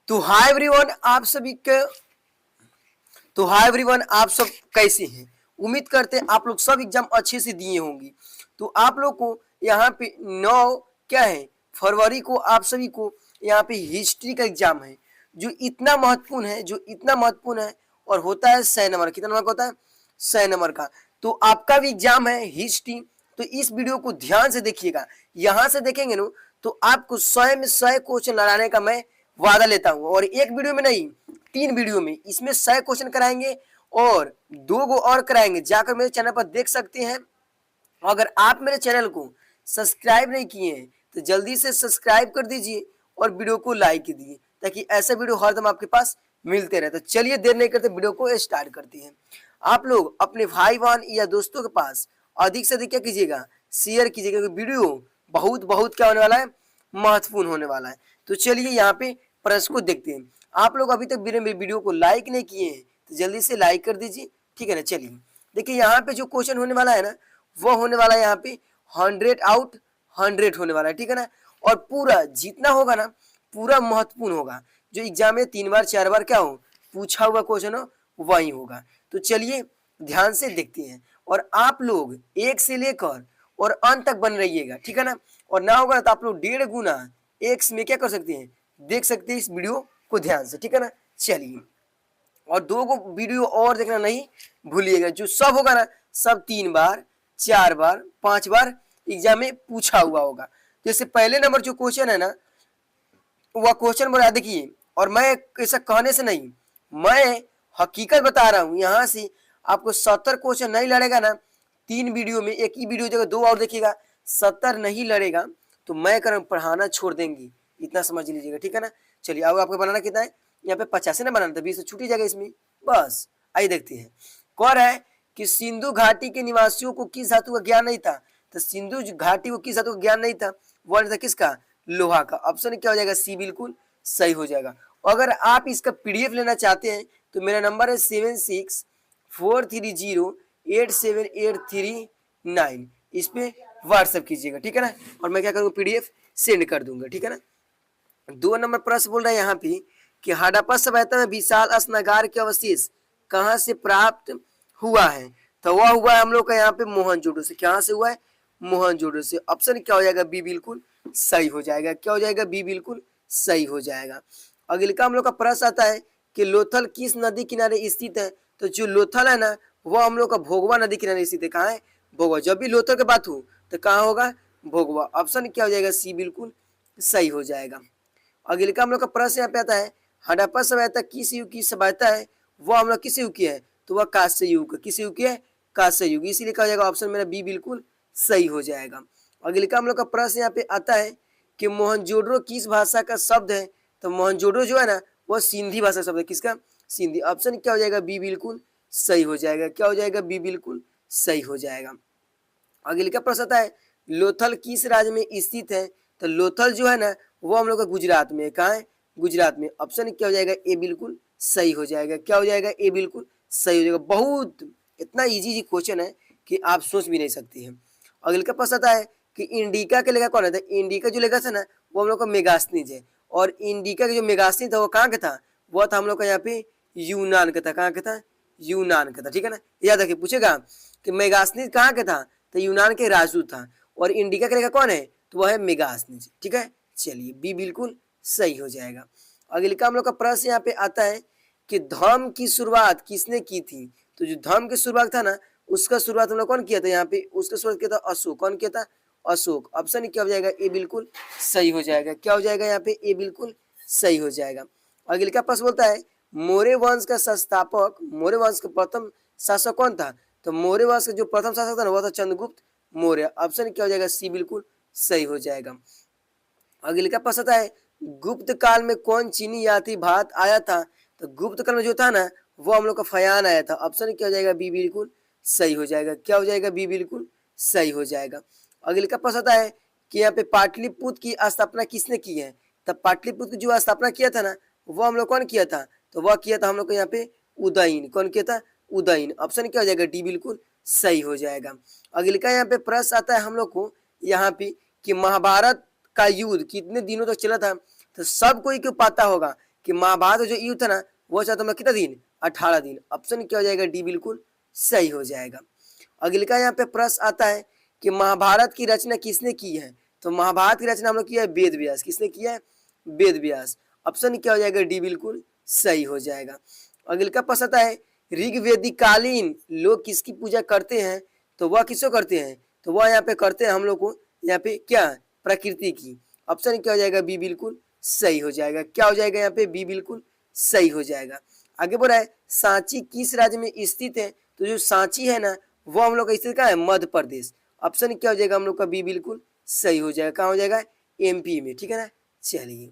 तो hi everyone, आप सब कैसे हैं। उम्मीद करते हैं आप लोग सब एग्जाम अच्छे से दिए होंगे। तो आप लोग को यहाँ पे 9 क्या है फरवरी को आप सभी को यहाँ पे हिस्ट्री का एग्जाम है, जो इतना महत्वपूर्ण है और होता है 100 नंबर। कितना नंबर का होता है? 100 नंबर का। तो आपका भी एग्जाम है हिस्ट्री, तो इस वीडियो को ध्यान से देखिएगा। यहाँ से देखेंगे ना तो आपको 100 में 100 क्वेश्चन लड़ाने का मैं वादा लेता हूँ। और एक वीडियो में नहीं, 3 वीडियो में इसमें 100 क्वेश्चन कराएंगे और 2 गो और कराएंगे। जाकर मेरे चैनल पर देख सकते हैं। अगर आप मेरे चैनल को सब्सक्राइब नहीं किए हैं तो जल्दी से सब्सक्राइब कर दीजिए और वीडियो को लाइक कीजिए, ताकि ऐसे वीडियो हरदम आपके पास मिलते रहे। तो चलिए देर नहीं करते, वीडियो को स्टार्ट करते हैं। आप लोग अपने भाई बहन या दोस्तों के पास अधिक से अधिक क्या कीजिएगा, शेयर कीजिएगा, क्योंकि वीडियो बहुत बहुत क्या होने वाला है, महत्वपूर्ण होने वाला है। तो चलिए यहाँ पे प्रश्न को देखते हैं। आप लोग अभी तक मेरे वीडियो को लाइक नहीं किए हैं तो जल्दी से लाइक कर दीजिए, ठीक है ना। चलिए देखिए, यहाँ पे जो क्वेश्चन होने वाला है ना, वो होने वाला है यहाँ पे 100 आउट 100 होने वाला है, ठीक है ना। और पूरा जितना होगा ना, पूरा महत्वपूर्ण होगा। जो एग्जाम में 3 बार 4 बार क्या हो पूछा हुआ क्वेश्चन हो, वही होगा। तो चलिए ध्यान से देखते हैं। और आप लोग 1 से लेकर और अंत तक बन रहिएगा, ठीक है ना। और ना होगा तो आप लोग 1.5 गुना एक्स में क्या कर सकते हैं, देख सकते हैं इस वीडियो को ध्यान से, ठीक है ना। चलिए, और 2 गो वीडियो और देखना नहीं भूलिएगा। जो सब होगा ना, सब 3 बार 4 बार 5 बार एग्जाम में पूछा हुआ होगा। जैसे पहले नंबर जो क्वेश्चन है ना, वह क्वेश्चन बोला, देखिए, और मैं ऐसा कहने से नहीं, मैं हकीकत बता रहा हूँ। यहाँ से आपको 70 क्वेश्चन नहीं लड़ेगा ना 3 वीडियो में, एक ही वीडियो जगह 2 और देखिएगा, 70 नहीं लड़ेगा तो मैं कर पढ़ाना छोड़ देंगे, इतना समझ लीजिएगा, ठीक है ना। चलिए, अब आपको बनाना कितना है, यहाँ पे 85 ना बनाना था, 20 छूट ही जाएगा इसमें। बस आइए देखते हैं। कौन है कि सिंधु घाटी के निवासियों को किस धातु का ज्ञान नहीं था। तो सिंधु घाटी को किस धातु का ज्ञान नहीं था, वह था किसका, लोहा का। ऑप्शन क्या हो जाएगा, सी बिल्कुल सही हो जाएगा। अगर आप इसका पीडीएफ लेना चाहते हैं तो मेरा नंबर है 7643087839, इस पे व्हाट्सएप कीजिएगा, ठीक है ना। और मैं क्या करूँगा, पीडीएफ सेंड कर दूंगा, ठीक है ना। 2 नंबर प्रश्न बोल रहा है यहाँ पे कि हड़प्पा सभ्यता में विशाल स्नागार के अवशेष कहाँ से प्राप्त हुआ है। तो वह हुआ है हम लोग का यहाँ पे मोहनजोदड़ो से। कहाँ से हुआ है, मोहनजोदड़ो से। ऑप्शन क्या हो जाएगा, बी बिल्कुल सही हो जाएगा। क्या हो जाएगा, बी बिल्कुल सही हो जाएगा। अगले का हम लोग का प्रश्न आता है कि लोथल किस नदी किनारे स्थित है। तो जो लोथल है ना, वो हम लोग का भोगवा नदी किनारे स्थित है। कहाँ है, भोगवा। जब भी लोथल की बात हो तो कहाँ होगा, भोगवा। ऑप्शन क्या हो जाएगा, सी बिल्कुल सही हो जाएगा। अगले का हम लोग का प्रश्न यहाँ पे आता है, हड़प्पा सभ्यता किस युग की सभ्यता है, वो हम लोग किस युग की है। तो वह कांस्य युग। किस युग की है, कांस्य युग। इसीलिए क्या हो जाएगा, ऑप्शन मेरा बी बिल्कुल सही हो जाएगा। अगले का हम लोग का प्रश्न यहाँ पे आता है कि मोहनजोदड़ो किस भाषा का शब्द है। तो मोहनजोदड़ो जो है ना, वह सिंधी भाषा का शब्द है। किसका, सिंधी। ऑप्शन क्या हो जाएगा, बी बिल्कुल सही हो जाएगा। क्या हो जाएगा, बी बिल्कुल सही हो जाएगा। अगले का प्रश्न आता है, लोथल किस राज्य में स्थित है। तो लोथल जो है ना, वो हम लोग का गुजरात में। कहाँ है, गुजरात में। ऑप्शन क्या हो जाएगा, ए बिल्कुल सही हो जाएगा। क्या हो जाएगा, ए बिल्कुल सही हो जाएगा। बहुत इतना इजी क्वेश्चन है कि आप सोच भी नहीं सकते हैं। अगले का प्रश्न आता है कि इंडिका के लेखक कौन है। इंडिका जो लेखक है ना, वो हम लोग का मेगास्थनीज है। और इंडिका का जो मेगास्थनीज था वो कहाँ का था, वो था हम लोग का यहाँ पे यूनान का था। कहाँ का था, यूनान का था, ठीक है ना। याद रखिए, पूछेगा कि मेगास्थनीज कहाँ का था, तो यूनान के राजदूत था। और इंडिका का लेखक कौन है, तो वह है मेगास्थनीज, ठीक है। चलिए, बी बिल्कुल सही हो जाएगा। अगले का हम लोग का प्रश्न यहाँ पे आता है कि धर्म की शुरुआत किसने की थी। तो जो धर्म की शुरुआत था ना, उसका शुरुआत हम लोग कौन किया था, यहाँ पे उसका शुरुआत किया था अशोक। कौन किया था, अशोक। ऑप्शन क्या हो जाएगा, ए बिल्कुल सही हो जाएगा। क्या हो जाएगा यहाँ पे, ए बिल्कुल सही हो जाएगा। अगले का प्रश्न बोलता है, मौर्य वंश का संस्थापक, मौर्य वंश का प्रथम शासक कौन था। तो मौर्य वंश का जो प्रथम शासक था ना, वो था चंद्रगुप्त मौर्य। ऑप्शन क्या हो जाएगा, सी बिल्कुल सही हो जाएगा। अगले का प्रश्न है, गुप्त काल में कौन चीनी यात्री भारत आया था। तो गुप्त काल में जो था ना, वो हम लोग का फयान आया था। ऑप्शन क्या हो जाएगा, बी बिल्कुल सही हो जाएगा। क्या हो जाएगा, बी बिल्कुल सही हो जाएगा। अगले का प्रश्न है कि यहाँ पे पाटलिपुत्र की स्थापना किसने की है। तब पाटलिपुत्र की जो स्थापना किया था ना, वो हम लोग कौन किया था, तो वह किया था हम लोग को यहाँ पे उदयन। कौन किया था, उदयन। ऑप्शन क्या हो जाएगा, डी बिल्कुल सही हो जाएगा। अगले का यहाँ पे प्रश्न आता है हम लोग को यहाँ पे कि महाभारत का युद्ध कितने दिनों तक चला था। तो सब कोई क्यों पता होगा कि महाभारत जो युद्ध था ना वो चाहता हम लोग कितना दिन, 18 दिन। ऑप्शन क्या हो जाएगा, डी बिल्कुल सही हो जाएगा। अगले का यहाँ पे प्रश्न आता है कि महाभारत की रचना किसने की है, तो महाभारत की रचना हम लोग किया है वेद व्यास। किसने किया है, वेद व्यास। ऑप्शन क्या हो जाएगा, डी बिल्कुल सही हो जाएगा। अगले का प्रश्न आता है ऋग्वेदिकालीन लोग किसकी पूजा करते हैं, तो वह किसको करते हैं, तो वह यहाँ पे करते हैं हम लोग को यहाँ पे क्या, प्रकृति की। ऑप्शन क्या हो जाएगा, बी बिल्कुल सही हो जाएगा। क्या हो जाएगा यहाँ पे, बी बिल्कुल सही हो जाएगा। आगे बोल रहा है सांची किस राज्य में स्थित है, तो जो सांची है ना वो हम लोग का स्थित कहाँ है, मध्य प्रदेश। ऑप्शन क्या हो जाएगा हम लोग का, बी बिल्कुल सही हो जाएगा। कहाँ हो जाएगा, एमपी में, ठीक है ना। चलिए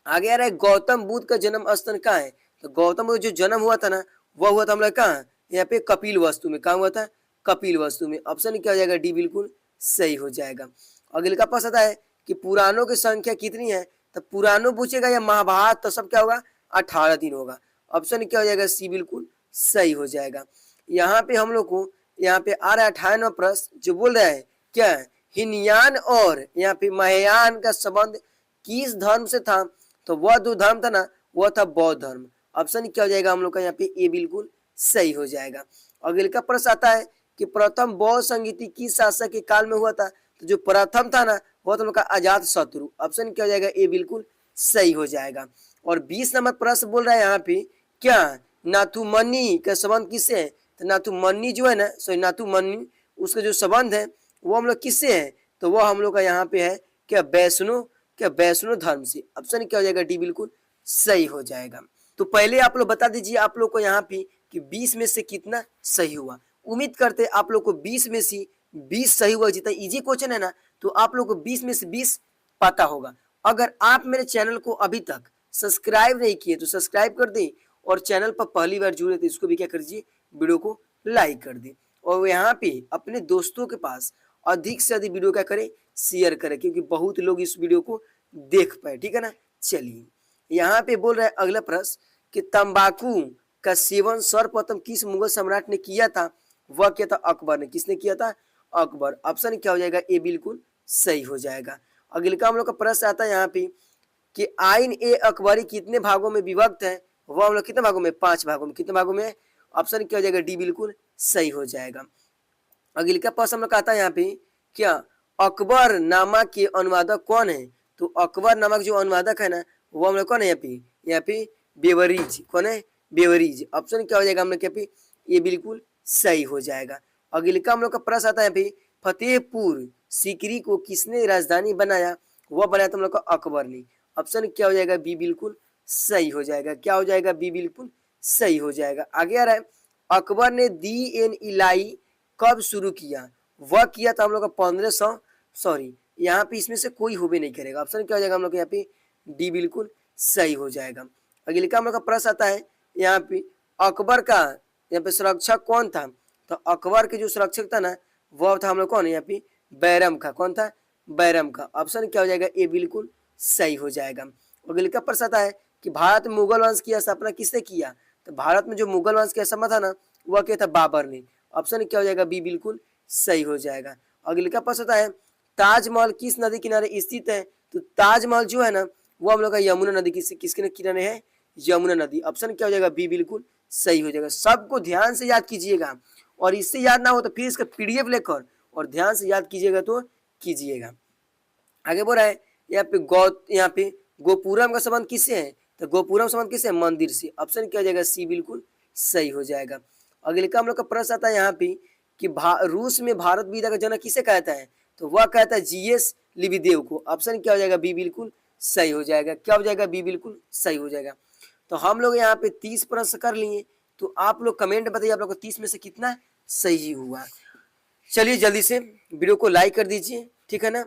आगे आ रहा है गौतम बुद्ध का जन्म स्थान कहाँ है, तो गौतम बुद्ध जो जन्म हुआ था ना वह हुआ था हम लोग कहाँ, यहाँ पे कपिल वस्तु में। कहाँ हुआ था, कपिल वस्तु में। ऑप्शन क्या हो जाएगा, डी बिल्कुल सही हो जाएगा। अगले का प्रश्न आता है कि पुराणों की संख्या कितनी है, तो पुराणों पूछेगा या महाभारत, तो सब क्या होगा, 18 दिन होगा। ऑप्शन क्या हो जाएगा, सी बिल्कुल सही हो जाएगा। यहाँ पे हम लोग को यहाँ पे आ रहा है 58वां प्रश्न जो बोल रहा है क्या, हिनयान और यहाँ पे महायान का संबंध किस धर्म से था, तो वह जो धर्म था ना वह था बौद्ध धर्म। ऑप्शन क्या हो जाएगा हम लोग का यहाँ पे, ए बिल्कुल सही हो जाएगा। अगले का प्रश्न आता है कि प्रथम बौद्ध संगीति किस शासक के काल में हुआ था, तो जो प्रथम था ना वह तो लोग का अजात शत्रु। ऑप्शन क्या हो जाएगा, ए बिल्कुल सही हो जाएगा। और 20 नंबर प्रश्न बोल रहा है यहाँ पे क्या, नाथुमनी का संबंध किससे है, तो नाथुमनी जो है ना, सॉरी नाथुमनी उसका जो संबंध है वो हम लोग किससे है, तो वो हम लोग का यहाँ पे है क्या, वैष्णो धर्म से। ऑप्शन क्या हो जाएगा, डी बिल्कुल सही हो जाएगा। तो पहले आप लोग बता दीजिए आप लोग को यहाँ पे कि 20 में से कितना सही हुआ। उम्मीद करते आप लोग को 20 में से 20 सही हुआ। जितना इजी क्वेश्चन है ना तो आप लोग को 20 में से 20 पता होगा। अगर आप मेरे चैनल को अभी तक सब्सक्राइब नहीं किए तो सब्सक्राइब कर दें, और चैनल पर पहली बार जुड़े तो इसको भी क्या कर दीजिए, वीडियो को लाइक कर दें, और यहाँ पे अपने दोस्तों के पास अधिक से अधिक वीडियो क्या करें, शेयर करें, क्योंकि बहुत लोग इस वीडियो को देख पाए, ठीक है ना। चलिए यहाँ पे बोल रहा है अगला प्रश्न कि तंबाकू का सेवन सर्वप्रथम किस मुगल सम्राट ने किया था, वह क्या था, अकबर ने। किसने किया था, अकबर। ऑप्शन क्या हो जाएगा, ए बिल्कुल सही हो जाएगा। अगले का हम लोग का प्रश्न आता है यहाँ पे कि आइन ए अकबरी कितने भागों में विभक्त है, वह हम लोग कितने भागों में, 5 भागों में। कितने भागों में, ऑप्शन क्या हो जाएगा, डी बिल्कुल सही हो जाएगा। अगले का प्रश्न हम लोग का आता है यहाँ पे क्या, अकबर नामा के अनुवादक कौन है, तो अकबर नामक जो अनुवादक है ना वो हम लोग कौन है, यहाँ पे बेवरीज। कौन है, बेवरीज। ऑप्शन क्या हो जाएगा हम लोग यहाँ पे, ये बिल्कुल सही हो जाएगा। अगले का हम लोग का प्रश्न आता है यहाँ पे फतेहपुर सीकरी को किसने राजधानी बनाया, वह बनाया था हम लोग का अकबर ने। ऑप्शन क्या हो जाएगा, बी बिल्कुल सही हो जाएगा। क्या हो जाएगा, बी बिल्कुल सही हो जाएगा। आगे आ रहा है अकबर ने दी एन इलाई कब शुरू किया, वह किया था हम लोग का 1500, सॉरी यहाँ पे इसमें से कोई हो भी नहीं करेगा। ऑप्शन क्या हो जाएगा हम लोग यहाँ पे, डी बिल्कुल सही हो जाएगा। अगले का हम लोग का प्रश्न आता है यहाँ पे अकबर का यहाँ पे सुरक्षक कौन था, तो अकबर के जो सुरक्षक था ना वह था हम लोग कौन, यहाँ पे बैरम का। कौन था, बैरम का। ऑप्शन क्या हो जाएगा, ए बिल्कुल सही हो जाएगा। अगले का प्रश्न आता है कि भारत में मुगल वंश की स्थापना किसने किया, तो भारत में जो मुगल वंश की स्थापना था ना वह क्या था, बाबर ने। ऑप्शन क्या हो जाएगा, बी बिल्कुल सही हो जाएगा। अगले का प्रश्न आता है ताजमहल किस नदी किनारे स्थित है, तो ताजमहल जो है ना वो हम लोग का यमुना नदी किसके किनारे है, यमुना नदी। ऑप्शन क्या हो जाएगा, बी बिल्कुल सही हो जाएगा। सबको ध्यान से याद कीजिएगा, और इससे याद ना हो तो फिर इसका पीडीएफ लेकर और ध्यान से याद कीजिएगा तो कीजिएगा। आगे बोल रहा है यहाँ पे गोपुरम का संबंध किससे है, तो गोपुरम संबंध किससे है, मंदिर से। ऑप्शन क्या हो जाएगा, सी बिल्कुल सही हो जाएगा। अगले का हम लोग का प्रश्न आता है यहाँ पे कि रूस में भारत विद्या का जनक किसे कहता है, तो वह कहता है जीएस लिविदेव को। ऑप्शन क्या हो जाएगा, बी बिल्कुल सही हो जाएगा। क्या हो जाएगा, बी बिल्कुल सही हो जाएगा। तो हम लोग यहाँ पे 30 प्रश्न कर लिए, तो आप लोग कमेंट बताइए आप लोग को 30 में से कितना सही हुआ। चलिए जल्दी से वीडियो को लाइक कर दीजिए, ठीक है ना,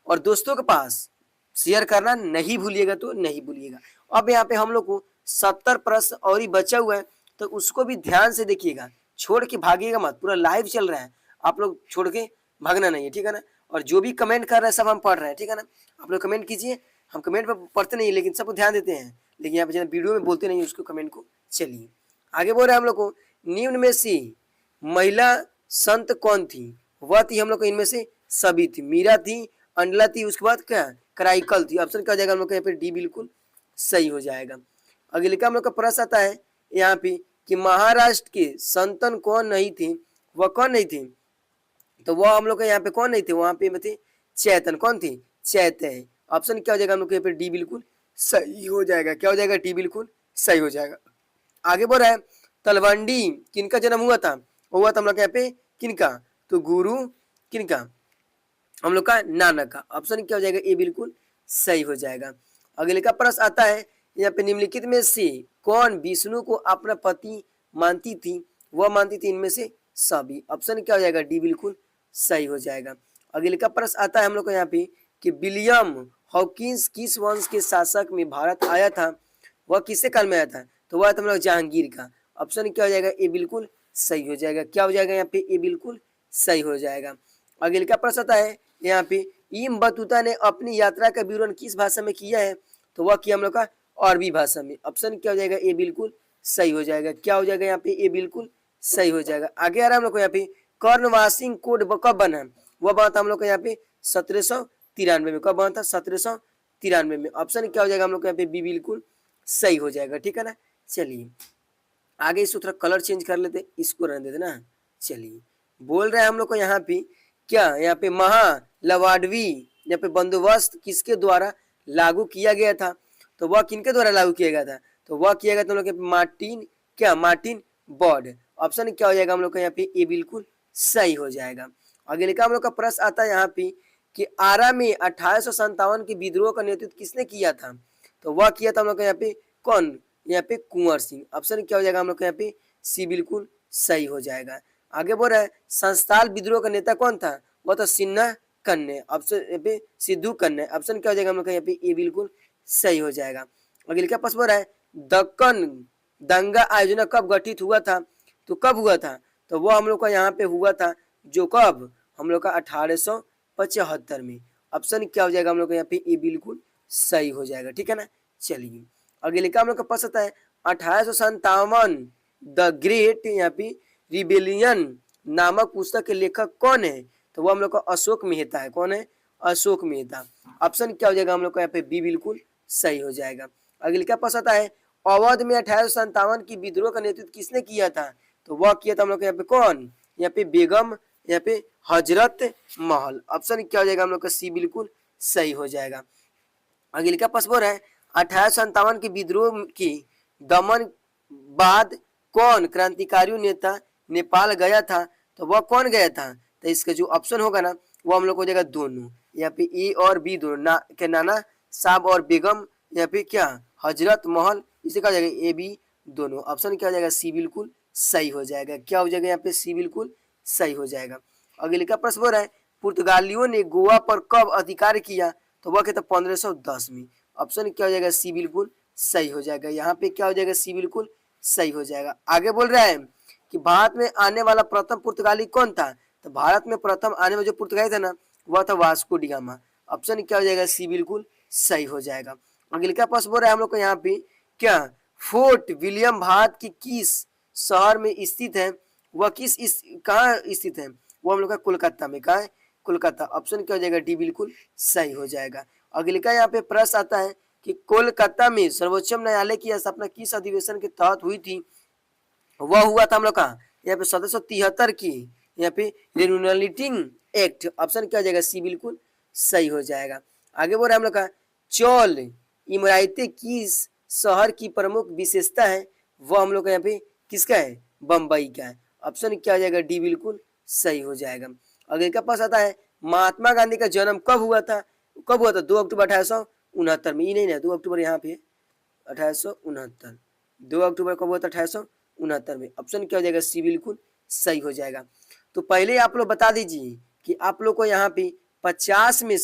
और दोस्तों के पास शेयर करना नहीं भूलिएगा, तो नहीं भूलिएगा। अब यहाँ पे हम लोग को 70 प्रश्न और ही बचा हुआ है, तो उसको भी ध्यान से देखिएगा, छोड़ के भागिएगा मत। पूरा लाइव चल रहा है, आप लोग छोड़ के भागना नहीं है, ठीक है ना। और जो भी कमेंट कर रहे हैं सब हम पढ़ रहे हैं, ठीक है ना। आप लोग कमेंट कीजिए, हम कमेंट पर पढ़ते नहीं लेकिन सबको ध्यान देते हैं, लेकिन यहाँ पे वीडियो में बोलते नहीं उसको कमेंट को। चलिए आगे बोल रहे हैं हम लोग को निम्न में से महिला संत कौन थी, वह थी हम लोग को इनमें से सभी थी। मीरा थी, अंडला थी, उसके बाद क्या कराइकल थी। ऑप्शन क्या हो जाएगा हम लोग का यहाँ पे, डी बिल्कुल सही हो जाएगा। अगले का हम लोग का प्रश्न आता है यहाँ पे कि महाराष्ट्र के संतन कौन नहीं थे, वह कौन नहीं थे, तो वह हम लोग का यहाँ पे कौन नहीं थे, वहां पे थे चैतन। कौन थी? चैतन्य। ऑप्शन क्या हो जाएगा हम लोग के यहाँ पे? डी बिल्कुल सही हो जाएगा। क्या हो जाएगा? डी बिल्कुल सही हो जाएगा। आगे बोल रहा है तलवंडी किनका जन्म हुआ था? हुआ था हम लोग के यहाँ पे किनका? तो गुरु किनका? हम लोग का नानक का। ऑप्शन क्या हो जाएगा? ए बिल्कुल सही हो जाएगा। अगले का प्रश्न आता है यहाँ पे निम्नलिखित में से कौन विष्णु को अपना पति मानती थी? वह मानती थी इनमें से सभी। ऑप्शन क्या हो जाएगा? डी बिल्कुल सही हो जाएगा। अगले का प्रश्न आता है हम लोग को यहाँ पे कि विलियम हॉकिंस किस वंश के शासक में भारत आया था? वह किससे काल में आया था? तो वह था हम लोग जहांगीर का। ऑप्शन क्या हो जाएगा? ए बिल्कुल सही हो जाएगा। क्या हो जाएगा यहाँ पे? ए बिल्कुल सही हो जाएगा। अगले का प्रश्न आता है यहाँ पे इम बतूता ने अपनी यात्रा का विवरण किस भाषा में किया है? तो वह किया हम लोग का अरबी भाषा में। ऑप्शन क्या हो जाएगा? ए बिल्कुल सही हो जाएगा। क्या हो जाएगा यहाँ पे? ए बिल्कुल सही हो जाएगा। आगे आ रहा है हम लोग को यहाँ पे कर्णवासिंग कोड कब बना? वह बना था हम लोग को यहाँ पे 1793 में। कब बना था? 1793 में। ऑप्शन क्या हो जाएगा हम लोग को यहाँ पे? बी बिल्कुल सही हो जाएगा। ठीक है ना। चलिए आगे इसको थोड़ा कलर चेंज कर लेते, इसको रहने देते ना। चलिए बोल रहे हैं हम लोग को यहाँ पे क्या, यहाँ पे महालवाडवी यहाँ पे बंदोबस्त किसके द्वारा लागू किया गया था? तो वह किनके द्वारा लागू किया गया था? तो वह किया गया था हम लोग के मार्टिन क्या? Martin board. ऑप्शन क्या हो जाएगा हम लोग का यहाँ पे? ए बिल्कुल सही हो जाएगा। अगले का हम लोग का प्रश्न आता है यहाँ पे कि आरा में 1857 के विद्रोह का नेतृत्व किसने किया था? तो वह किया था हम लोग का यहाँ पे कौन? यहाँ पे कुंवर सिंह। ऑप्शन क्या हो जाएगा हम लोग का यहाँ पे? सी बिल्कुल सही हो जाएगा। आगे बोल रहा है संस्थाल विद्रोह का नेता कौन था? वह तो सिन्हा कन्ने। ऑप्शन यहाँ पे सिद्धू कन्ने। ऑप्शन क्या हो जाएगा हम लोग का यहाँ पे? ए बिल्कुल सही हो जाएगा। अगले का प्रश्न बोल रहा है दक्कन दंगा आयोजना कब गठित हुआ था? तो कब हुआ था? तो वह हम लोग का यहाँ पे हुआ था जो कब? हम लोग का 1875 में। ऑप्शन क्या हो जाएगा हम लोग का यहाँ पे? ए बिल्कुल सही हो जाएगा। ठीक है ना। चलिए अगले लिखा हम लोग का प्रश्न आता है 1857 द ग्रेट यहाँ पे रिबेलियन नामक पुस्तक के लेखक कौन है? तो वो हम लोग का अशोक मेहता है। कौन है? अशोक मेहता। ऑप्शन क्या हो जाएगा हम लोग का यहाँ पे? बी बिल्कुल सही हो जाएगा। अगले क्या प्रश्न आता है अवध में 1857 की विद्रोह का नेतृत्व किसने किया था? तो वह किया था हम लोग का यहाँ पे कौन? यहाँ पे बेगम यहाँ पे हजरत महल। ऑप्शन क्या हो जाएगा हम लोग का? सी बिल्कुल सही हो जाएगा। अगले का प्रश्न है 1857 के विद्रोह की दमन बाद कौन क्रांतिकारी नेता नेपाल गया था? तो वह कौन गया था? तो इसका जो ऑप्शन होगा ना वो हम लोग हो जाएगा दोनों। यहाँ पे ए और बी दोनों ना के नाना साहब और बेगम यहाँ पे क्या हजरत महल, इसे कहा जाएगा ए बी दोनों। ऑप्शन क्या हो जाएगा? सी बिल्कुल सही हो जाएगा। क्या हो जाएगा यहाँ पे? सी बिल्कुल सही हो जाएगा। अगले का प्रश्न हो रहा है पुर्तगालियों ने गोवा पर कब अधिकार किया? तो वह कहता 1510 में। ऑप्शन क्या हो जाएगा? सी बिल्कुल सही हो जाएगा। यहाँ पे क्या हो जाएगा? सी बिल्कुल सही हो जाएगा। आगे बोल रहा है कि भारत में आने वाला प्रथम पुर्तगाली कौन था? तो भारत में प्रथम आने में जो पुर्तगाली था ना वह था वास्को डी गामा। ऑप्शन क्या हो जाएगा? सी बिल्कुल सही हो जाएगा। अगले का प्रश्न बोल रहा है हम लोग को यहाँ पे क्या फोर्ट विलियम भारत की किस शहर में स्थित है? वह कहाँ स्थित है? वो हम लोग का कोलकाता में। कहा है? कोलकाता। ऑप्शन क्या हो जाएगा? डी बिल्कुल सही हो जाएगा। अगले का यहाँ पे प्रश्न आता है कि कोलकाता में सर्वोच्च न्यायालय की स्थापना किस अधिवेशन के तहत हुई थी? वह हुआ था हम लोग का यहाँ पे 1773 की यहाँ पे रेनुनलिटिंग एक्ट। ऑप्शन क्या हो जाएगा? सी बिल्कुल सही हो जाएगा। आगे बोल रहे हम लोग का चौल इमराइते किस शहर की प्रमुख विशेषता है? वह हम लोग का यहाँ पे किसका है? बम्बई का है। ऑप्शन क्या हो जाएगा? डी बिल्कुल सही हो जाएगा। अगले का पास आता है महात्मा गांधी का जन्म कब हुआ था? कब हुआ था? 2 अक्टूबर 1869 में। ये नहीं ना 2 अक्टूबर यहाँ पे 1869। 2 अक्टूबर कब हुआ था? 1869 में। ऑप्शन क्या हो जाएगा? सी बिल्कुल सही हो जाएगा। तो पहले आप लोग बता दीजिए कि आप लोग को यहाँ पे 50 में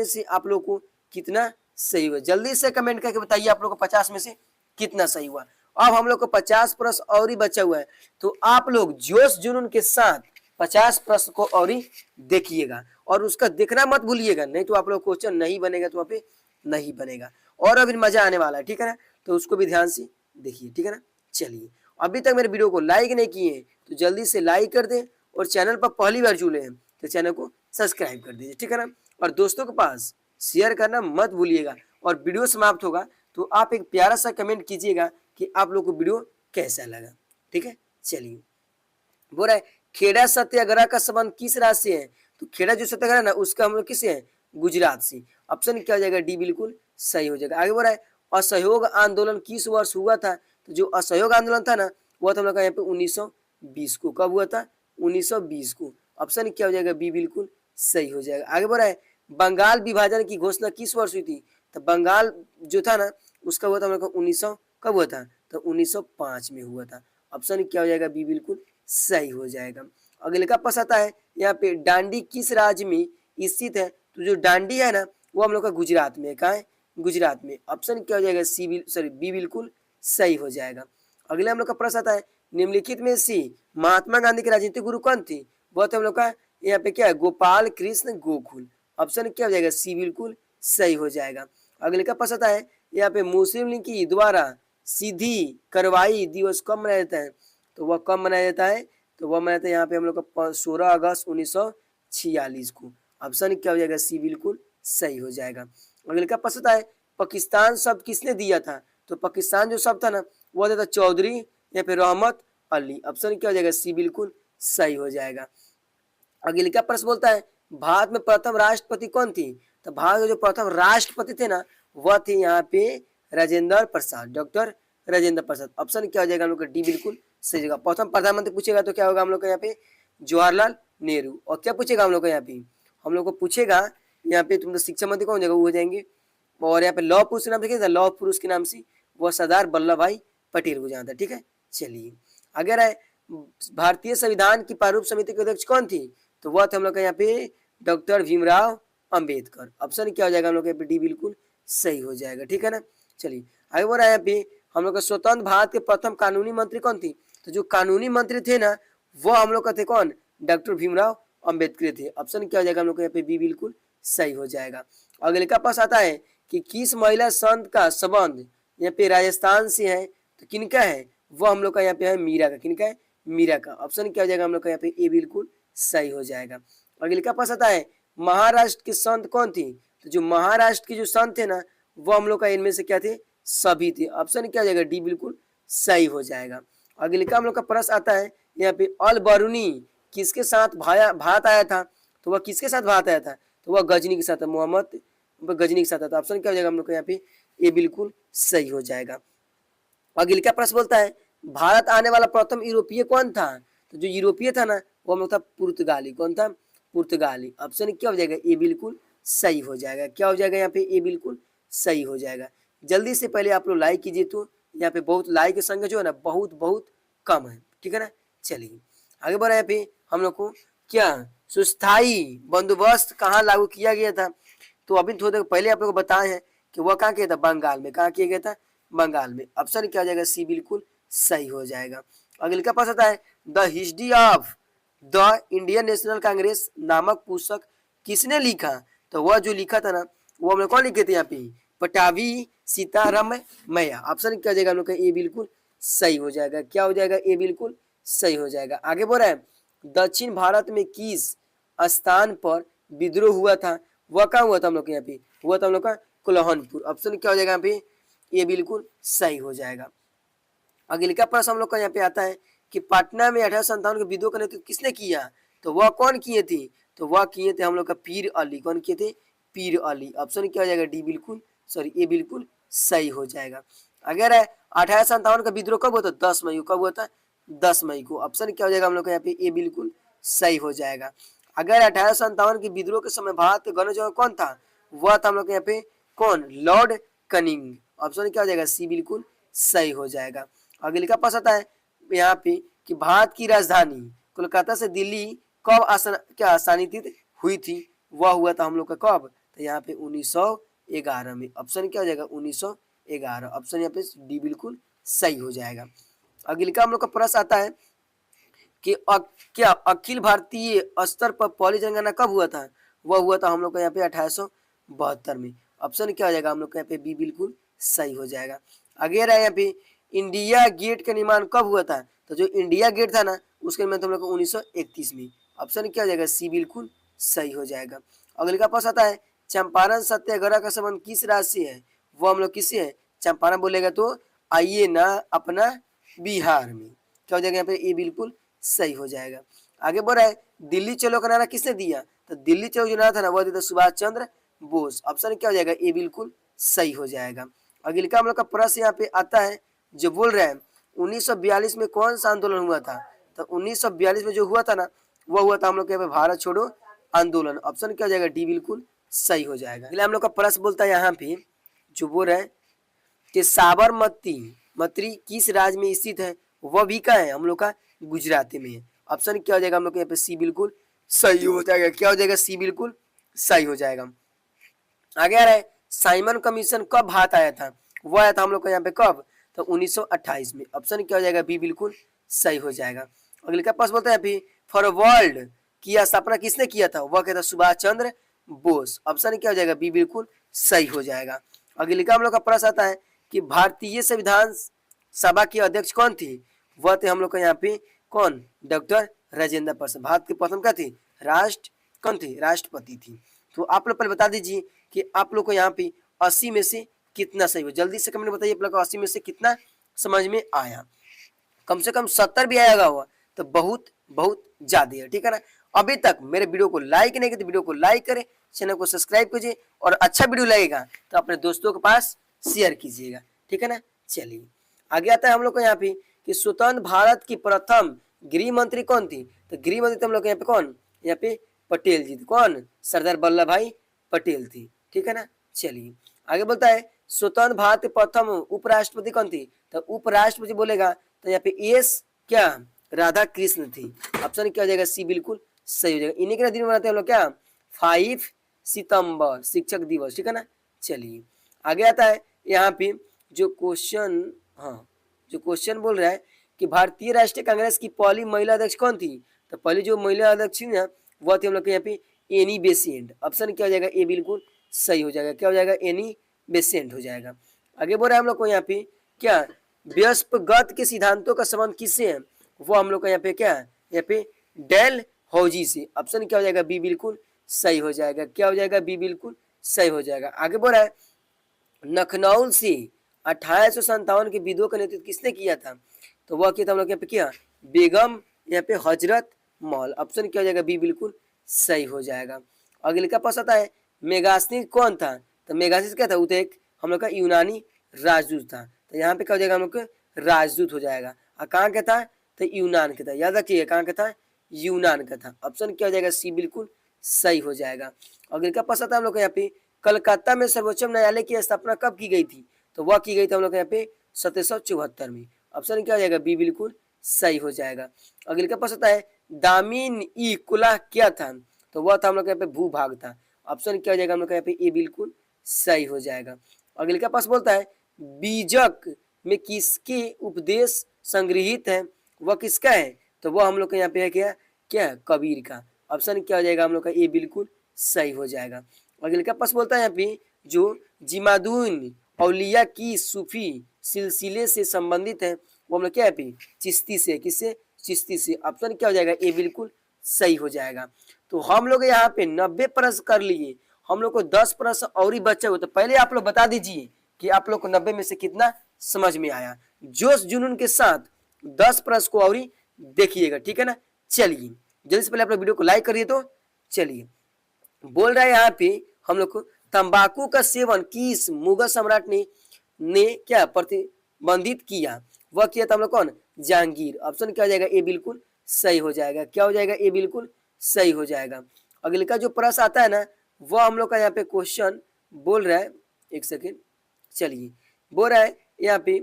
से आप लोग को कितना सही हुआ। जल्दी से कमेंट करके बताइए आप लोग को 50 में से कितना सही हुआ। अब हम लोग को 50 प्रश्न और ही बचा हुआ है तो आप लोग जोश जुनून के साथ 50 प्रश्न को और ही देखिएगा और उसका देखना मत भूलिएगा, नहीं तो आप लोग क्वेश्चन नहीं बनेगा तो वहाँ पे नहीं बनेगा और अभी मजा आने वाला है। ठीक है ना। तो उसको भी ध्यान से देखिए। ठीक है ना। चलिए अभी तक मेरे वीडियो को लाइक नहीं किए तो जल्दी से लाइक कर दें और चैनल पर पहली बार जुड़े हैं तो चैनल को सब्सक्राइब कर दीजिए। ठीक है ना। और दोस्तों के पास शेयर करना मत भूलिएगा और वीडियो समाप्त होगा तो आप एक प्यारा सा कमेंट कीजिएगा कि आप लोग को वीडियो कैसा लगा। ठीक है, चलिए। बोल रहा है खेड़ा सत्याग्रह का संबंध किस राज्य से है? तो खेड़ा जो सत्याग्रह ना उसका हम लोग किससे है? गुजरात से। ऑप्शन क्या हो जाएगा? डी बिल्कुल सही हो जाएगा। आगे बोल रहा है असहयोग आंदोलन किस वर्ष हुआ था? तो जो असहयोग आंदोलन था ना वो था हम लोग का यहाँ पे 1920 को। कब हुआ था? 1920 को। ऑप्शन क्या हो जाएगा? बी बिल्कुल सही हो जाएगा। आगे बोल रहा है बंगाल विभाजन की घोषणा किस वर्ष हुई थी? तो बंगाल जो था ना उसका हुआ था हम लोग का 1900 कब हुआ था? तो 1905 में हुआ था। ऑप्शन क्या हो जाएगा? बी बिल्कुल सही हो जाएगा। अगले का प्रश्न आता है यहाँ पे डांडी किस राज्य में स्थित है? तो जो डांडी है ना वो हम लोग का गुजरात में है। कहाँ है? गुजरात में। ऑप्शन क्या हो जाएगा? बी बिल्कुल सही हो जाएगा। अगले हम लोग का प्रश्न आता है निम्नलिखित में से महात्मा गांधी के राजनीतिक गुरु कौन थे? वो थे हम लोग का यहाँ पे क्या है? गोपाल कृष्ण गोखुल। ऑप्शन क्या हो जाएगा? सी बिल्कुल सही हो जाएगा। अगले का प्रश्न आता है यहाँ पे मुस्लिम लीग की द्वारा सीधी कार्रवाई दिवस कब मनाया जाता है? तो वह कब मनाया जाता है? तो वह मनाया जाता है यहाँ पे हम लोग का 16 अगस्त 1946 को। ऑप्शन क्या हो जाएगा? सी बिल्कुल सही हो जाएगा। अगले का प्रश्न है पाकिस्तान शब्द किसने दिया था? तो पाकिस्तान जो शब्द था ना वो था चौधरी या फिर रहमत अली। ऑप्शन क्या हो जाएगा? सी बिल्कुल सही हो जाएगा। अगले का प्रश्न बोलता है भारत में प्रथम राष्ट्रपति कौन थी? तो भारत के जो प्रथम राष्ट्रपति थे ना वह थे यहाँ पे राजेंद्र प्रसाद, डॉक्टर राजेंद्र प्रसाद। ऑप्शन क्या हो जाएगा हम लोग का? डी बिल्कुल सही जगह। प्रथम प्रधानमंत्री पूछेगा तो क्या होगा हम लोग का यहाँ पे? जवाहरलाल नेहरू। और क्या पूछेगा हम लोग को यहाँ पे? हम लोग को पूछेगा यहाँ पे तुम शिक्षा मंत्री कौन हो जाएगा? वो हो जाएंगे। और यहाँ पे लौह पुरुष के नाम से लौह पुरुष के नाम से वह सरदार वल्लभ भाई पटेल हो जाता है। ठीक है, चलिए अगर है भारतीय संविधान की प्रारूप समिति के अध्यक्ष कौन थी? तो वह थे हम लोग का यहाँ पे डॉक्टर भीमराव अंबेडकर। ऑप्शन क्या हो जाएगा हम लोग यहाँ पे? डी बिल्कुल सही हो जाएगा। ठीक है ना, चलिए आगे बढ़ रहा है। यहाँ पे हम लोग का स्वतंत्र भारत के प्रथम कानूनी मंत्री कौन थी? तो जो कानूनी मंत्री थे ना वो हम लोग का थे कौन? डॉक्टर भीमराव अंबेडकर थे। ऑप्शन क्या हो जाएगा हम लोग को यहाँ पे? बी बिल्कुल सही हो जाएगा। अगले का पास आता है कि किस महिला संत का संबंध यहाँ पे राजस्थान से है? तो किनका है? वो हम लोग का यहाँ पे है मीरा का। किनका है? मीरा का। ऑप्शन क्या हो जाएगा हम लोग का यहाँ पे? ए बिल्कुल सही हो जाएगा। अगले का पास आता है महाराष्ट्र के संत कौन थी? तो जो महाराष्ट्र के जो संत थे ना वो हम लोग का इनमें से क्या थे? सभी थे। ऑप्शन क्या हो जाएगा? डी बिल्कुल सही हो जाएगा। अगले का हम लोग का प्रश्न आता है यहाँ पे अल बरूनी किसके साथ भारत आया था? तो वह किसके साथ भारत आया था? तो वह गजनी के साथ, मोहम्मद गजनी के साथ आता। ऑप्शन क्या हो जाएगा हम लोग का यहाँ पे? ये बिल्कुल सही हो जाएगा। अगले का प्रश्न बोलता है भारत आने वाला प्रथम यूरोपीय कौन था? तो जो यूरोपीय था ना वो हम लोग था पुर्तगाली। कौन था? पुर्तगाली। ऑप्शन क्या हो जाएगा? ए बिल्कुल सही हो जाएगा। क्या हो जाएगा यहाँ पे? ए बिल्कुल सही हो जाएगा। जल्दी से पहले आप लोग लाइक कीजिए, तो यहाँ पे बहुत लाइक की संख्या जो है ना बहुत बहुत कम है। ठीक है ना, चलिए आगे बढ़ रहे हैं। यहाँ पे हम लोग को क्या सुस्थाई बंदोबस्त कहाँ लागू किया गया था? तो अभी थोड़ी देर पहले आप लोग को बताए हैं कि वह कहाँ किया था? बंगाल में। कहाँ किया गया था? बंगाल में। ऑप्शन क्या हो जाएगा? सी बिल्कुल सही हो जाएगा। अगले का पास आता है the history of the Indian national Congress नामक पुस्तक किसने लिखा? तो वह जो लिखा था ना वो हमने कौन लिखे थे यहाँ पे? पटावी सीतारामैया। ऑप्शन क्या हो जाएगा हम लोग का? ए बिल्कुल सही हो जाएगा। क्या हो जाएगा? ए बिल्कुल सही हो जाएगा। आगे बढ़ रहा है दक्षिण भारत में किस स्थान पर विद्रोह हुआ था? वह कहाँ हुआ था हम लोग के? यहाँ पे हुआ था हम लोग का कुलहनपुर। ऑप्शन क्या हो जाएगा यहाँ पे? ये बिल्कुल सही हो जाएगा। अगले का प्रश्न हम लोग का यहाँ पे आता है कि पटना में 1857 के विद्रोह का नेतृत्व किसने किया? तो वह कौन किए थे? तो वह किए थे हम लोग का पीर अली। कौन किए थे? पीर अली। ऑप्शन क्या हो जाएगा? डी बिल्कुल सॉरी ए बिल्कुल सही हो जाएगा। अगर है 1857 का विद्रोह कब हुआ था? 10 मई को। कब हुआ था? 10 मई को। ऑप्शन क्या हो जाएगा हम लोग का यहाँ पे? ए बिल्कुल सही हो जाएगा। अगर 1857 के विद्रोह के समय भारत के गवर्नर जनरल कौन था? वह था हम लोग के यहाँ पे कौन? Lord cunning. ऑप्शन क्या हो जाएगा? सी बिल्कुल सही हो जाएगा। अगले का पास आता है यहाँ पे कि भारत की राजधानी कोलकाता से दिल्ली कब स्थानांतरित हुई थी? वह हुआ था हम लोग का कब? तो यहाँ पे 1911 में। ऑप्शन क्या हो जाएगा? 1911। ऑप्शन यहाँ पे डी बिल्कुल सही हो जाएगा। अगले का हम लोग का प्रश्न आता है कि क्या अखिल भारतीय स्तर पर पहली जनगणना कब हुआ था? वह हुआ था हम लोग का यहाँ पे 1872 में। ऑप्शन क्या हो जाएगा हम लोग का यहाँ पे? बी बिल्कुल सही हो जाएगा। आगे रहा यहाँ पे इंडिया गेट का निर्माण कब हुआ था? तो जो इंडिया गेट था ना उसका निर्माण हम लोग को 1931 में। ऑप्शन क्या हो जाएगा? सी बिल्कुल सही हो जाएगा। अगले का पास आता है चंपारण सत्याग्रह का संबंध किस राज्य से है? वो हम लोग किससे हैं, चंपारण बोलेगा तो आइए ना अपना बिहार में, क्या हो जाएगा यहाँ पे, ये बिल्कुल सही हो जाएगा। आगे बढ़ रहा है, दिल्ली चलो का नारा किसने दिया, तो दिल्ली चलो जो नारा था ना वो दिया था सुभाष चंद्र बोस। ऑप्शन क्या हो जाएगा, ये बिल्कुल सही हो जाएगा। अगले का हम लोग का प्रश्न यहाँ पे आता है जो बोल रहे हैं 1942 में कौन सा आंदोलन हुआ था, तो 1942 में जो हुआ था ना वो हुआ था हम लोग के यहाँ पे भारत छोड़ो आंदोलन। ऑप्शन क्या हो जाएगा, डी बिल्कुल सही हो जाएगा। अगला हम लोग का प्रश्न बोलता है यहाँ पे जो बोल रहे हैं कि साबरमती मत्री किस राज्य में स्थित है, वह भी कहाँ है, हम लोग का गुजरात में है। ऑप्शन क्या हो जाएगा हम लोग के यहाँ पे, सी बिल्कुल सही हो जाएगा। क्या हो जाएगा, सी बिल्कुल सही हो जाएगा। आगे आ रहा है, साइमन कमीशन कब भारत आया था, वो आया था हम लोग का यहाँ पे कब, तो 1928 में। ऑप्शन क्या हो जाएगा, बी बिल्कुल सही हो जाएगा। अगले का पास बोलते हैं अभी फॉर वर्ल्ड की स्थापना किसने किया था, वह कहता सुभाष चंद्र बोस। ऑप्शन क्या हो जाएगा, बी बिल्कुल सही हो जाएगा। अगले का हम लोग का प्रश्न आता है कि भारतीय संविधान सभा की अध्यक्ष कौन थी, वह थे हम लोग का यहाँ पे कौन, डॉक्टर राजेंद्र प्रसाद। भारत की प्रथम क्या थी, राष्ट्र कौन थी, राष्ट्रपति थी। तो आप लोग पहले बता दीजिए कि आप लोग को यहाँ पे 80 में से कितना सही हो, जल्दी से कमेंट बताइए आप लोग को 80 में से कितना समझ में आया। कम से कम 70 भी आएगा हुआ तो बहुत बहुत ज्यादा है, ठीक है ना। अभी तक मेरे वीडियो को लाइक नहीं किया तो वीडियो को लाइक करें, चैनल को सब्सक्राइब कीजिए और अच्छा वीडियो लगेगा तो अपने दोस्तों के पास शेयर कीजिएगा, ठीक है ना। चलिए आगे आता है हम लोग को यहाँ पे कि स्वतंत्र भारत की प्रथम गृह मंत्री कौन थी, तो गृह मंत्री तो हम लोग यहाँ पे कौन, यहाँ पे पटेल जी थी। कौन, सरदार वल्लभ भाई पटेल थी, ठीक है ना। चलिए आगे बोलता है स्वतंत्र भारत के प्रथम उपराष्ट्रपति कौन थी, तो उपराष्ट्रपति बोलेगा तो यहाँ पे एस क्या, राधा कृष्ण थी। ऑप्शन क्या हो जाएगा, सी बिल्कुल सही हो जाएगा। इन्हीं के दिन मनाते हैं हम लोग क्या, 5 सितंबर शिक्षक दिवस, ठीक है ना। चलिए आगे आता है यहाँ पे जो क्वेश्चन, हाँ जो क्वेश्चन बोल रहा है कि भारतीय राष्ट्रीय कांग्रेस की पहली महिला अध्यक्ष कौन थी, तो पहली जो महिला अध्यक्ष थी ना वह थी हम लोग के यहाँ पे एनी बेसेंट। ऑप्शन क्या हो जाएगा, ए बिल्कुल सही हो जाएगा। क्या हो जाएगा, एनी बेसेंट हो जाएगा। आगे बोल रहा है हम लोग को यहाँ पे क्या, व्यस्पगत के सिद्धांतों का संबंध किससे है, वो हम लोग का यहाँ पे क्या है, यहाँ पे डेल हौजी से। ऑप्शन क्या हो जाएगा, बी बिल्कुल सही हो जाएगा। क्या हो जाएगा, बी बिल्कुल सही हो जाएगा। आगे बोल रहा है लखनऊ से 1857 के विद्रोह का नेतृत्व किसने किया था, तो वह किया था हम लोग यहाँ पे क्या, बेगम यहाँ पे हजरत महल। ऑप्शन क्या हो जाएगा, बी बिल्कुल सही हो जाएगा। अगले का पास आता है मेगास्थनीज कौन था, तो मेगास्थनीज क्या था, वो तो एक हम लोग का यूनानी राजदूत था। तो यहाँ पे क्या हो जाएगा, हम लोग का राजदूत हो जाएगा। और कहाँ का था, तो यूनान का था। याद रखिएगा कहाँ का था, यूनान का था। ऑप्शन क्या हो जाएगा, सी बिल्कुल सही हो जाएगा। अगले का पास आता है हम लोग का यहाँ पे कलकत्ता में सर्वोच्च न्यायालय की स्थापना कब की गई थी, तो वह की गई थी हम लोग यहाँ पे 1774 में। ऑप्शन क्या हो जाएगा, बी बिल्कुल सही हो जाएगा। अगले का पास आता है दामिन ई कुला क्या था, तो वह था हम लोग यहाँ पे भूभाग था। ऑप्शन क्या हो जाएगा हम लोग यहाँ पे, ए बिल्कुल सही हो जाएगा। अगले का पास बोलता है बीजक में किसके उपदेश संग्रहित है, वह किसका है, तो वह हम लोग के यहाँ पे है क्या, क्या कबीर का। ऑप्शन क्या हो जाएगा हम लोग का, ए बिल्कुल सही हो जाएगा। अगले का पास बोलता है यहाँ पे जो जिमादुन औलिया की सूफी सिलसिले से संबंधित है वो हम लोग क्या है पे चिश्ती से, किससे, चिश्ती से। ऑप्शन क्या हो जाएगा, ए बिल्कुल सही हो जाएगा। तो हम लोग यहाँ पे 90 प्रश्न कर लिए, हम लोग को 10 प्रश्न और ही बचे हुए। तो पहले आप लोग बता दीजिए कि आप लोग को 90 में से कितना समझ में आया। जोश जुनून के साथ 10 प्रश्न को और ही देखिएगा, ठीक है ना। चलिए जल्दी से पहले आप लोग वीडियो को लाइक करिए। तो चलिए बोल रहा है यहाँ पे हम लोग को तंबाकू का सेवन किस मुगल सम्राट ने क्या प्रतिबंधित किया, वह किया था हम लोग कौन, जहांगीर। ऑप्शन क्या हो जाएगा, ए बिल्कुल सही हो जाएगा। क्या हो जाएगा, ए बिल्कुल सही हो जाएगा। अगले का जो प्रश्न आता है ना वह हम लोग का यहाँ पे क्वेश्चन बोल रहा है, एक सेकेंड, चलिए बोल रहा है यहाँ पे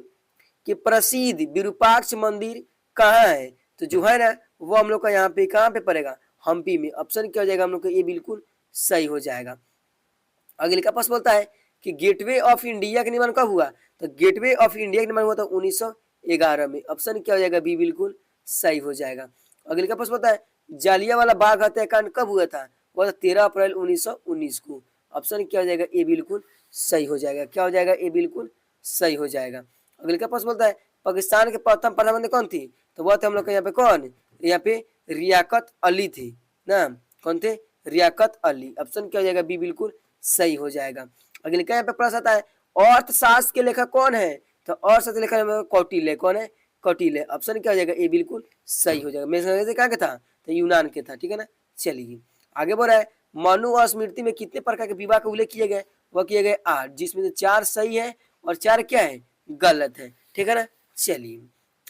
कि प्रसिद्ध विरूपाक्ष मंदिर कहाँ है, तो जो है ना वो हम लोग का यहाँ पे कहाँ पे पड़ेगा, हम्पी में। ऑप्शन क्या हो जाएगा हम लोग का, ये बिल्कुल सही हो जाएगा। अगले का पास बोलता है कि गेटवे ऑफ इंडिया का निर्माण कब हुआ, तो गेटवे ऑफ इंडिया का निर्माण हुआ था 1911 में। ऑप्शन क्या हो जाएगा, बी बिल्कुल सही हो जाएगा। अगले का पास बोलता है जालियांवाला बाग हत्याकांड कब हुआ था, वह 13 अप्रैल 1919 को। ऑप्शन क्या हो जाएगा, ए बिल्कुल सही हो जाएगा। क्या हो जाएगा, ए बिल्कुल सही हो जाएगा। अगले का पास बोलता है पाकिस्तान के प्रथम प्रधानमंत्री कौन थी, तो वह थे हम लोग के यहाँ पे कौन, यहाँ पे रियाकत अली थी ना। कौन थे, रियाकत अली। ऑप्शन क्या हो जाएगा, बी बिल्कुल सही हो जाएगा। अगले का यहाँ पे प्रश्न आता है अर्थशास्त्र के लेखक कौन है? तो अर्थशास्त्र के लेखक कौटिल्य। कौन है? कौटिल्य। ऑप्शन क्या हो जाएगा? ए बिल्कुल सही हो जाएगा। मेषनादेश कहाँ के था? तो यूनान के था, ठीक है ना। चलिए आगे बढ़ रहा है। मनु और स्मृति में कितने प्रकार के विवाह का उल्लेख किए गए? वह किए गए 8, जिसमें से 4 सही है और 4 क्या है? गलत है, ठीक है ना। चलिए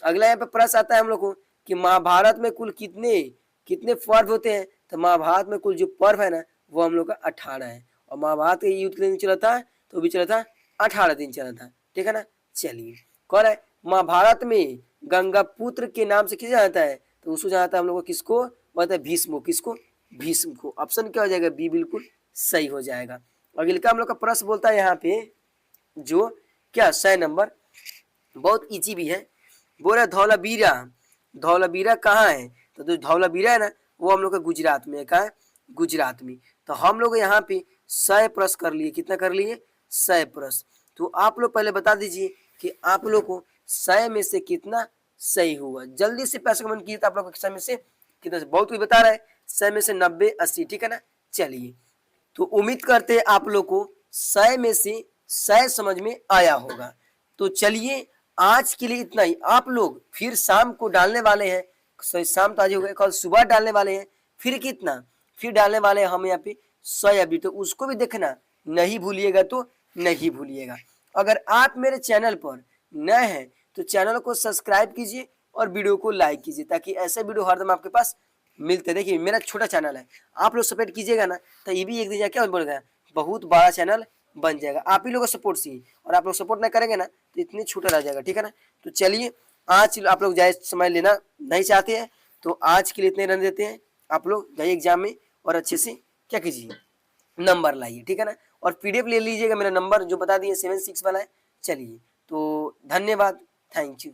अगला यहाँ पे प्रश्न आता है हम लोग को कि महाभारत में कुल कितने कितने पर्व होते हैं? तो महाभारत में कुल जो पर्व है ना वो हम लोग का 18 है। और महाभारत का युद्ध कितने दिन चला था? तो भी चला था 18 दिन चला था, ठीक है ना। चलिए कह रहा है महाभारत में गंगा पुत्र के नाम से किसे जाता है? तो उसको जाता है हम लोग को किसको? बताए भीष्म। किसको? भीष्म को। ऑप्शन क्या हो जाएगा? बी बिल्कुल सही हो जाएगा। अगले का हम लोग का प्रश्न बोलता है यहाँ पे जो क्या 100 नंबर, बहुत इजी भी है। बोल रहा धौलावीरा, धौलावीरा कहाँ है? तो जो धौलावीरा है ना वो हम लोग का गुजरात में है। कहाँ है? गुजरात में। तो हम लोग यहाँ पे 100 प्रश्न कर लिए। कितना कर लिए? 100 प्रश्न। तो आप लोग पहले बता दीजिए कि आप लोग को 100 में से कितना सही हुआ। जल्दी से पैसा कमेंट कीजिए। आप लोग को 100 में से कितना? बहुत कोई बता रहा है 100 में से 90 80, ठीक है ना। चलिए तो उम्मीद करते हैं आप लोग को 100 में से 100 समझ में आया होगा। तो चलिए आज के लिए इतना ही। आप लोग फिर शाम को डालने वाले हैं, शाम तो आज हो गया, कल सुबह डालने वाले हैं। फिर कितना? फिर डालने वाले हैं हम यहाँ पे 100 अभी, तो उसको भी देखना नहीं भूलिएगा। तो नहीं भूलिएगा। अगर आप मेरे चैनल पर नए हैं तो चैनल को सब्सक्राइब कीजिए और वीडियो को लाइक कीजिए ताकि ऐसे वीडियो हरदम आपके पास मिलते। देखिए मेरा छोटा चैनल है, आप लोग सपोर्ट कीजिएगा ना तो ये भी एक दिन क्या बोल गया बहुत बड़ा चैनल बन जाएगा। आप ही लोगों का सपोर्ट से ही, और आप लोग सपोर्ट नहीं करेंगे ना तो इतनी छोटा रह जाएगा, ठीक है ना। तो चलिए आज आप लोग जाए समय लेना नहीं चाहते हैं तो आज के लिए इतने रहने देते हैं। आप लोग जाइए एग्जाम में और अच्छे से क्या कीजिए नंबर लाइए, ठीक है ना। और पीडीएफ ले लीजिएगा, मेरा नंबर जो बता दिए 76 वाला है। चलिए तो धन्यवाद, थैंक यू।